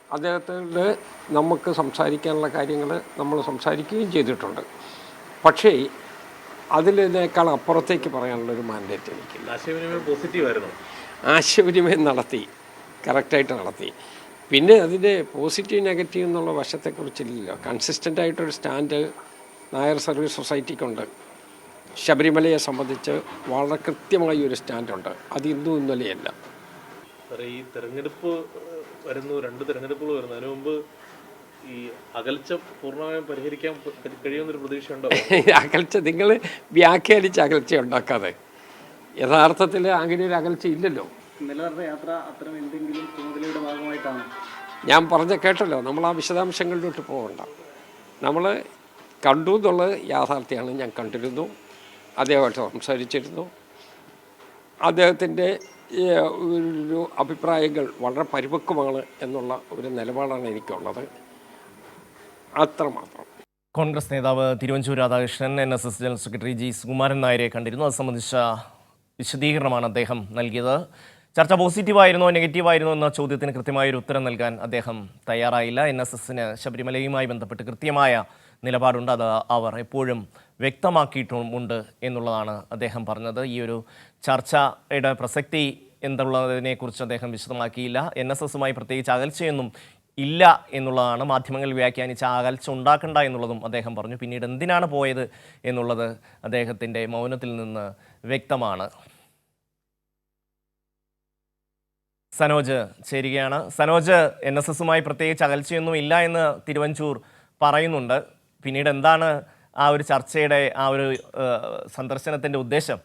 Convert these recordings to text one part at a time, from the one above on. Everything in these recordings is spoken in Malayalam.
അദ്ദേഹത്തിൽ നമുക്ക് സംസാരിക്കാനുള്ള കാര്യങ്ങൾ നമ്മൾ സംസാരിക്കുകയും ചെയ്തിട്ടുണ്ട്. പക്ഷേ അതിനേക്കാൾ അപ്പുറത്തേക്ക് പറയാനുള്ളൊരു മാൻഡേറ്റ് എനിക്കില്ല. ആശയവിനിമയം നടത്തി, കറക്റ്റായിട്ട് നടത്തി. പിന്നെ അതിൻ്റെ പോസിറ്റീവ് നെഗറ്റീവ് എന്നുള്ള വശത്തെക്കുറിച്ചില്ലല്ലോ. കൺസിസ്റ്റൻ്റായിട്ടൊരു സ്റ്റാൻഡ് നായർ സർവീസ് സൊസൈറ്റിക്കുണ്ട്. ശബരിമലയെ സംബന്ധിച്ച് വളരെ കൃത്യമായി ഒരു സ്റ്റാൻഡുണ്ട്. അത് ഇന്നും ഇന്നലെയല്ല. ഈ തെരഞ്ഞെടുപ്പ് വരുന്നു, 2 തെരഞ്ഞെടുപ്പുകൾ വരുന്നു. അതിനു മുമ്പ് ഈ അകൽച്ച പൂർണ്ണമായും പരിഹരിക്കാൻ കഴിയുമെന്നൊരു പ്രതീക്ഷയുണ്ടോ? അകൽച്ച നിങ്ങൾ വ്യാഖ്യാനിച്ച് അകൽച്ച ഉണ്ടാക്കാതെ, യഥാർത്ഥത്തിൽ അങ്ങനെ ഒരു അകൽച്ച ഇല്ലല്ലോ. യാത്ര അത്തരം എന്തെങ്കിലും ചുമതലയുടെ ഭാഗമായിട്ടാണ് ഞാൻ പറഞ്ഞ കേട്ടല്ലോ. നമ്മൾ ആ വിശദാംശങ്ങളിലോട്ട് പോകണ്ട. നമ്മൾ കണ്ടു എന്നുള്ളത് യാഥാർത്ഥ്യമാണ്. ഞാൻ കണ്ടിരുന്നു, അദ്ദേഹമായിട്ട് സംസാരിച്ചിരുന്നു. അദ്ദേഹത്തിൻ്റെ ഒരു അഭിപ്രായങ്ങൾ വളരെ പരിപക്വമാണ് എന്നുള്ള ഒരു നിലപാടാണ് എനിക്കുള്ളത്. അത്രമാത്രം. കോൺഗ്രസ് നേതാവ് Thiruvanchoor Radhakrishnan NSS general secretary G Sukumaran നായരെ കണ്ടിരുന്നു. അത് സംബന്ധിച്ച വിശദീകരണമാണ് അദ്ദേഹം നൽകിയത്. ചർച്ച പോസിറ്റീവായിരുന്നോ നെഗറ്റീവായിരുന്നോ എന്ന ചോദ്യത്തിന് കൃത്യമായൊരു ഉത്തരം നൽകാൻ അദ്ദേഹം തയ്യാറായില്ല. NSSന് ശബരിമലയുമായി ബന്ധപ്പെട്ട് കൃത്യമായ നിലപാടുണ്ട്. അത് അവർ എപ്പോഴും വ്യക്തമാക്കിയിട്ടുമുണ്ട് എന്നുള്ളതാണ് അദ്ദേഹം പറഞ്ഞത്. ഈ ഒരു ചർച്ചയുടെ പ്രസക്തി എന്തുള്ളതിനെക്കുറിച്ച് അദ്ദേഹം വിശദമാക്കിയില്ല. NSSുമായി പ്രത്യേകിച്ച് അകൽച്ചയൊന്നും ഇല്ല എന്നുള്ളതാണ്. മാധ്യമങ്ങൾ വ്യാഖ്യാനിച്ച അകൽച്ച ഉണ്ടാക്കണ്ട എന്നുള്ളതും അദ്ദേഹം പറഞ്ഞു. പിന്നീട് എന്തിനാണ് പോയത് എന്നുള്ളത് അദ്ദേഹത്തിൻ്റെ മൗനത്തിൽ നിന്ന് വ്യക്തമാണ്. സനോജ് ചേരുകയാണ്. സനോജ്, NSSുമായി പ്രത്യേകിച്ച് അകൽച്ചയൊന്നും ഇല്ല എന്ന് തിരുവഞ്ചൂർ പറയുന്നുണ്ട്. പിന്നീട് എന്താണ് ആ ഒരു ചർച്ചയുടെ ആ ഒരു സന്ദർശനത്തിൻ്റെ ഉദ്ദേശം?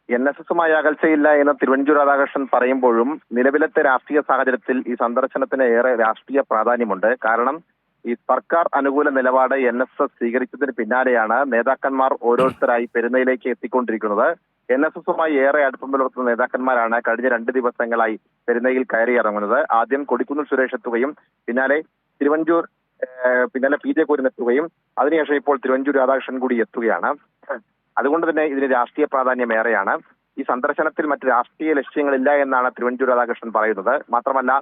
NSSുമായി അകൽച്ചയില്ല എന്ന് തിരുവഞ്ചൂർ രാധാകൃഷ്ണൻ പറയുമ്പോഴും നിലവിലത്തെ രാഷ്ട്രീയ സാഹചര്യത്തിൽ ഈ സന്ദർശനത്തിന് ഏറെ രാഷ്ട്രീയ പ്രാധാന്യമുണ്ട്. കാരണം ഈ സർക്കാർ അനുകൂല നിലപാട് NSS സ്വീകരിച്ചതിന് പിന്നാലെയാണ് നേതാക്കന്മാർ ഓരോരുത്തരായി പെരുന്നയിലേക്ക് എത്തിക്കൊണ്ടിരിക്കുന്നത്. NSSുമായി ഏറെ അടുപ്പം പുലർത്തുന്ന നേതാക്കന്മാരാണ് കഴിഞ്ഞ 2 ദിവസങ്ങളായി പെരുന്നയിൽ കയറിയിറങ്ങുന്നത്. ആദ്യം കൊടിക്കുന്നിൽ സുരേഷ് എത്തുകയും പിന്നാലെ PJ കുര്യൻ എത്തുകയും അതിനുശേഷം ഇപ്പോൾ തിരുവഞ്ചൂർ രാധാകൃഷ്ണൻ കൂടി എത്തുകയാണ്. അതുകൊണ്ട് തന്നെ ഇതിന് രാഷ്ട്രീയ പ്രാധാന്യം ഏറെയാണ്. ഈ സന്ദർശനത്തിൽ മറ്റ് രാഷ്ട്രീയ ലക്ഷ്യങ്ങളില്ല എന്നാണ് തിരുവഞ്ചൂർ രാധാകൃഷ്ണൻ പറയുന്നത്. മാത്രമല്ല,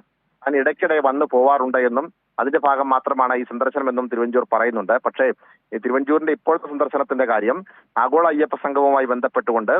താൻ ഇടയ്ക്കിടെ വന്നു പോവാറുണ്ട് എന്നും അതിന്റെ ഭാഗം മാത്രമാണ് ഈ സന്ദർശനം എന്നും തിരുവഞ്ചൂർ പറയുന്നുണ്ട്. പക്ഷേ തിരുവഞ്ചൂരിന്റെ ഇപ്പോഴത്തെ സന്ദർശനത്തിന്റെ കാര്യം ആഗോള അയ്യപ്പ സംഗമവുമായി ബന്ധപ്പെട്ടുകൊണ്ട്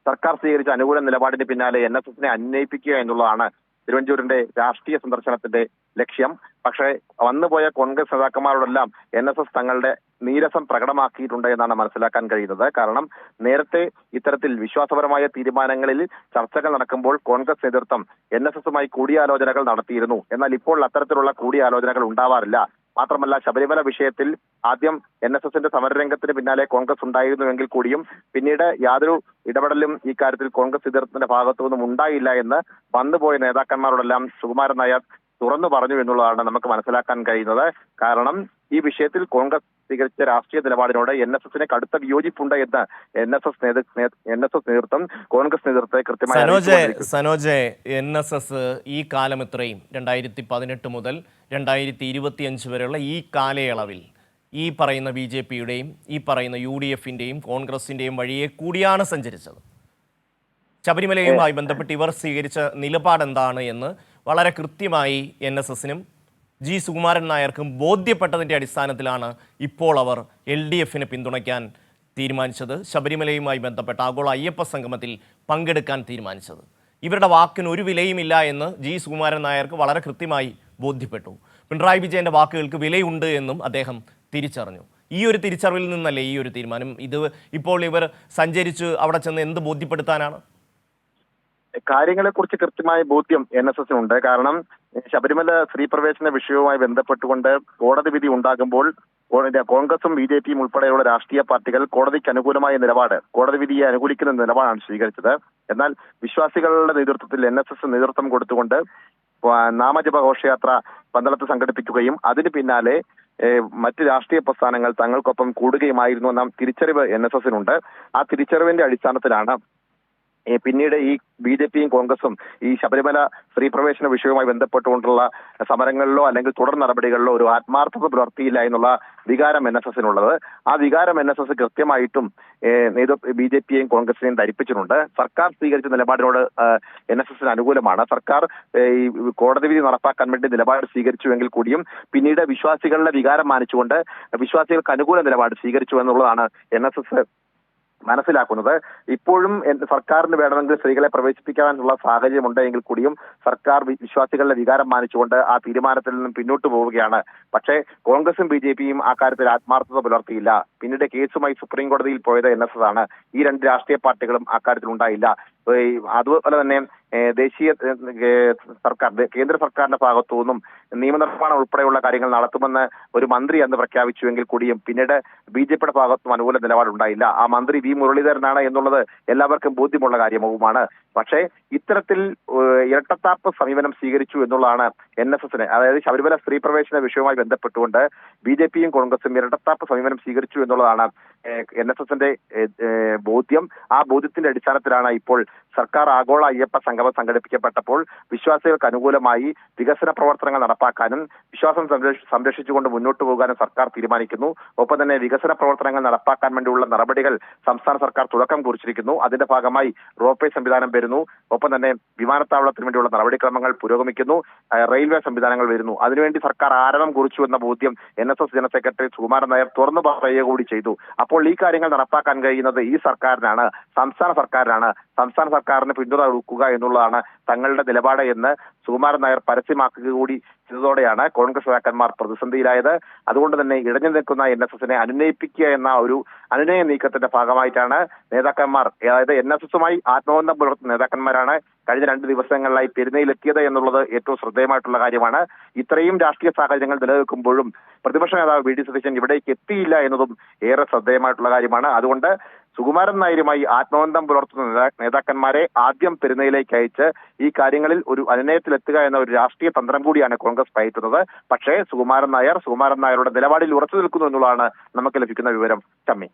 സർക്കാർ സ്വീകരിച്ച അനുകൂല നിലപാടിന് പിന്നാലെ NSSനെ അന്വയിപ്പിക്കുക എന്നുള്ളതാണ് തിരുവഞ്ചൂരിന്റെ രാഷ്ട്രീയ സന്ദർശനത്തിന്റെ ലക്ഷ്യം. പക്ഷേ വന്നുപോയ കോൺഗ്രസ് നേതാക്കന്മാരോടെല്ലാം NSS തങ്ങളുടെ നീരസം പ്രകടമാക്കിയിട്ടുണ്ട് എന്നാണ് മനസ്സിലാക്കാൻ കഴിയുന്നത്. കാരണം നേരത്തെ ഇത്തരത്തിൽ വിശ്വാസപരമായ തീരുമാനങ്ങളിൽ ചർച്ചകൾ നടക്കുമ്പോൾ കോൺഗ്രസ് നേതൃത്വം NSSുമായി കൂടിയാലോചനകൾ നടത്തിയിരുന്നു. എന്നാൽ ഇപ്പോൾ അത്തരത്തിലുള്ള കൂടിയാലോചനകൾ ഉണ്ടാവാറില്ല. മാത്രമല്ല, ശബരിമല വിഷയത്തിൽ ആദ്യം NSSന്റെ സമരരംഗത്തിന് പിന്നാലെ കോൺഗ്രസ് ഉണ്ടായിരുന്നുവെങ്കിൽ കൂടിയും പിന്നീട് യാതൊരു ഇടപെടലും ഈ കാര്യത്തിൽ കോൺഗ്രസ് നേതൃത്വത്തിന്റെ ഭാഗത്തുനിന്നും ഉണ്ടായില്ല എന്ന് വന്നുപോയ നേതാക്കന്മാരോടെല്ലാം സുകുമാരൻ നായർ തുറന്നു പറഞ്ഞു എന്നുള്ളതാണ് നമുക്ക് മനസ്സിലാക്കാൻ കഴിയുന്നത്. കാരണം ഈ വിഷയത്തിൽ കോൺഗ്രസ് സ്വീകരിച്ച രാഷ്ട്രീയ നിലപാടിനോട് NSSന് കടുത്ത വിയോജിപ്പുണ്ട് എന്ന് NSS നേതൃത്വം കോൺഗ്രസ് നേതൃത്വത്തെ കൃത്യമായി. സനോജ്, NSS ഈ കാലം ഇത്രയും 2018 മുതൽ 2025 വരെയുള്ള ഈ കാലയളവിൽ ഈ പറയുന്ന BJPയുടെയും ഈ പറയുന്ന UDFന്റെയും കോൺഗ്രസിന്റെയും വഴിയെ കൂടിയാണ് സഞ്ചരിച്ചത്. ശബരിമലയുമായി ബന്ധപ്പെട്ട് ഇവർ സ്വീകരിച്ച നിലപാട് എന്താണ് എന്ന് വളരെ കൃത്യമായി NSSനും ജി സുകുമാരൻ നായർക്കും ബോധ്യപ്പെട്ടതിൻ്റെ അടിസ്ഥാനത്തിലാണ് ഇപ്പോൾ അവർ LDFനെ പിന്തുണയ്ക്കാൻ തീരുമാനിച്ചത്. ശബരിമലയുമായി ബന്ധപ്പെട്ട ആഗോള അയ്യപ്പ സംഗമത്തിൽ പങ്കെടുക്കാൻ തീരുമാനിച്ചത്. ഇവരുടെ വാക്കിന് ഒരു വിലയുമില്ല എന്ന് ജി സുകുമാരൻ നായർക്ക് വളരെ കൃത്യമായി ബോധ്യപ്പെട്ടു. പിണറായി വിജയൻ്റെ വാക്കുകൾക്ക് വിലയുണ്ട് എന്നും അദ്ദേഹം തിരിച്ചറിഞ്ഞു. ഈ ഒരു തിരിച്ചറിവിൽ നിന്നല്ലേ ഈ ഒരു തീരുമാനം? ഇത് ഇപ്പോൾ ഇവർ സഞ്ചരിച്ച് അവിടെ ചെന്ന് എന്ത് ബോധ്യപ്പെടുത്താനാണ്? കാര്യങ്ങളെക്കുറിച്ച് കൃത്യമായ ബോധ്യം NSSനുണ്ട്. കാരണം ശബരിമല സ്ത്രീ പ്രവേശന വിഷയവുമായി ബന്ധപ്പെട്ടുകൊണ്ട് കോടതി വിധി ഉണ്ടാകുമ്പോൾ കോൺഗ്രസും BJPയും ഉൾപ്പെടെയുള്ള രാഷ്ട്രീയ പാർട്ടികൾ കോടതിക്ക് അനുകൂലമായ നിലപാട്, കോടതി വിധിയെ അനുകൂലിക്കുന്ന നിലപാടാണ് സ്വീകരിച്ചത്. എന്നാൽ വിശ്വാസികളുടെ നേതൃത്വത്തിൽ NSS നേതൃത്വം കൊടുത്തുകൊണ്ട് നാമജപ ഘോഷയാത്ര പന്തളത്ത് സംഘടിപ്പിക്കുകയും അതിന് പിന്നാലെ മറ്റ് രാഷ്ട്രീയ പ്രസ്ഥാനങ്ങൾ തങ്ങൾക്കൊപ്പം കൂടുകയുമായിരുന്നു എന്ന തിരിച്ചറിവ് NSSനുണ്ട്. ആ തിരിച്ചറിവിന്റെ അടിസ്ഥാനത്തിലാണ് പിന്നീട് ഈ BJPയും കോൺഗ്രസും ഈ ശബരിമല സ്ത്രീ പ്രവേശന വിഷയവുമായി ബന്ധപ്പെട്ടുകൊണ്ടുള്ള സമരങ്ങളിലോ അല്ലെങ്കിൽ തുടർ നടപടികളിലോ ഒരു ആത്മാർത്ഥത പുലർത്തിയില്ല എന്നുള്ള വികാരം NSSനുള്ളത്. ആ വികാരം NSS കൃത്യമായിട്ടും BJPയെയും കോൺഗ്രസിനെയും ധരിപ്പിച്ചിട്ടുണ്ട്. സർക്കാർ സ്വീകരിച്ച നിലപാടിനോട് NSSന് അനുകൂലമാണ്. സർക്കാർ ഈ കോടതി വിധി നടപ്പാക്കാൻ വേണ്ടി നിലപാട് സ്വീകരിച്ചുവെങ്കിൽ കൂടിയും പിന്നീട് വിശ്വാസികളുടെ വികാരം മാനിച്ചുകൊണ്ട് വിശ്വാസികൾക്ക് അനുകൂല നിലപാട് സ്വീകരിച്ചു എന്നുള്ളതാണ് NSS മനസ്സിലാക്കുന്നത്. ഇപ്പോഴും സർക്കാരിന് വേണമെങ്കിൽ സ്ത്രീകളെ പ്രവേശിപ്പിക്കാനുള്ള സാഹചര്യം ഉണ്ടെങ്കിൽ കൂടിയും സർക്കാർ വിശ്വാസികളുടെ വികാരം മാനിച്ചുകൊണ്ട് ആ തീരുമാനത്തിൽ നിന്നും പിന്നോട്ട് പോവുകയാണ്. പക്ഷേ കോൺഗ്രസും BJPയും ആ കാര്യത്തിൽ ആത്മാർത്ഥത പുലർത്തിയില്ല. പിന്നീട് കേസുമായി സുപ്രീം കോടതിയിൽ പോയത് NSS ആണ്. ഈ രണ്ട് രാഷ്ട്രീയ പാർട്ടികളും അക്കാര്യത്തിൽ ഉണ്ടായില്ല. അതുപോലെ തന്നെ ദേശീയ സർക്കാർ കേന്ദ്ര സർക്കാരിന്റെ ഭാഗത്തു നിന്നും നിയമനിർമ്മാണം ഉൾപ്പെടെയുള്ള കാര്യങ്ങൾ നടത്തുമെന്ന് ഒരു മന്ത്രി അന്ന് പ്രഖ്യാപിച്ചുവെങ്കിൽ കൂടിയും പിന്നീട് BJPയുടെ ഭാഗത്തും അനുകൂല നിലപാടുണ്ടായില്ല. ആ മന്ത്രി V മുരളീധരനാണ് എന്നുള്ളത് എല്ലാവർക്കും ബോധ്യമുള്ള കാര്യവുമാണ്. പക്ഷേ ഇത്തരത്തിൽ ഇരട്ടത്താപ്പ് സമീപനം സ്വീകരിച്ചു എന്നുള്ളതാണ് NSSന്, അതായത് ശബരിമല സ്ത്രീ പ്രവേശന വിഷയവുമായി ബന്ധപ്പെട്ടുകൊണ്ട് BJPയും കോൺഗ്രസും ഇരട്ടത്താപ്പ് സമീപനം സ്വീകരിച്ചു എന്നുള്ളതാണ് NSSന്റെ ബോധ്യം. ആ ബോധ്യത്തിന്റെ അടിസ്ഥാനത്തിലാണ് ഇപ്പോൾ സർക്കാർ ആഗോള അയ്യപ്പ സംഗമം സംഘടിപ്പിക്കപ്പെട്ടപ്പോൾ വിശ്വാസികൾക്ക് അനുകൂലമായി വികസന പ്രവർത്തനങ്ങൾ നടപ്പാക്കാനും വിശ്വാസം സംരക്ഷിച്ചുകൊണ്ട് മുന്നോട്ട് പോകാനും സർക്കാർ തീരുമാനിക്കുന്നു. ഒപ്പം തന്നെ വികസന പ്രവർത്തനങ്ങൾ നടപ്പാക്കാൻ വേണ്ടിയുള്ള നടപടികൾ സംസ്ഥാന സർക്കാർ തുടക്കം കുറിച്ചിരിക്കുന്നു. അതിന്റെ ഭാഗമായി റോപ്വേ സംവിധാനം വരുന്നു. ഒപ്പം തന്നെ വിമാനത്താവളത്തിന് വേണ്ടിയുള്ള നടപടിക്രമങ്ങൾ പുരോഗമിക്കുന്നു. റെയിൽവേ സംവിധാനങ്ങൾ വരുന്നു. അതിനുവേണ്ടി സർക്കാർ ആരംഭം കുറിച്ചു എന്ന ബോധ്യം NSS general secretary Sukumaran Nair തുറന്നു പറയുക കൂടി ചെയ്തു. അപ്പോൾ ഈ കാര്യങ്ങൾ നടപ്പാക്കാൻ കഴിയുന്നത് ഈ സർക്കാരിനാണ്, സംസ്ഥാന സർക്കാരിനാണ്. സംസ്ഥാന സർക്കാരിന് പിന്തുണ കൊടുക്കുക എന്നുള്ളതാണ് തങ്ങളുടെ നിലപാട് എന്ന് സുകുമാരൻ നായർ പരസ്യമാക്കുക കൂടി ചെയ്തതോടെയാണ് കോൺഗ്രസ് നേതാക്കന്മാർ പ്രതിസന്ധിയിലായത്. അതുകൊണ്ട് തന്നെ ഇടഞ്ഞു നിൽക്കുന്ന NSSനെ അനുനയിപ്പിക്കുക എന്ന ഒരു അനുനയ നീക്കത്തിന്റെ ഭാഗമായിട്ടാണ് നേതാക്കന്മാർ, അതായത് NSSുമായി ആത്മബന്ധം പുലർത്തുന്ന നേതാക്കന്മാരാണ് കഴിഞ്ഞ 2 ദിവസങ്ങളിലായി പെരുന്നയിലെത്തിയത് എന്നുള്ളത് ഏറ്റവും ശ്രദ്ധേയമായിട്ടുള്ള കാര്യമാണ്. ഇത്രയും രാഷ്ട്രീയ സാഹചര്യങ്ങൾ നിലനിൽക്കുമ്പോഴും പ്രതിപക്ഷ നേതാവ് VD സതീശൻ ഇവിടേക്ക് എത്തിയില്ല എന്നതും ഏറെ ശ്രദ്ധേയമായിട്ടുള്ള കാര്യമാണ്. അതുകൊണ്ട് സുകുമാരൻ നായരുമായി ആത്മബന്ധം പുലർത്തുന്ന നേതാക്കന്മാരെ ആദ്യം പെരുന്നയിലേക്ക് അയച്ച് ഈ കാര്യങ്ങളിൽ ഒരു അനുനയത്തിലെത്തുക എന്ന ഒരു രാഷ്ട്രീയ തന്ത്രം കൂടിയാണ് കോൺഗ്രസ് പയറ്റുന്നത്. പക്ഷേ സുകുമാരൻ നായരുടെ നിലപാടിൽ ഉറച്ചു നിൽക്കുന്നു എന്നുള്ളതാണ് നമുക്ക് ലഭിക്കുന്ന വിവരം. ചമ്മി.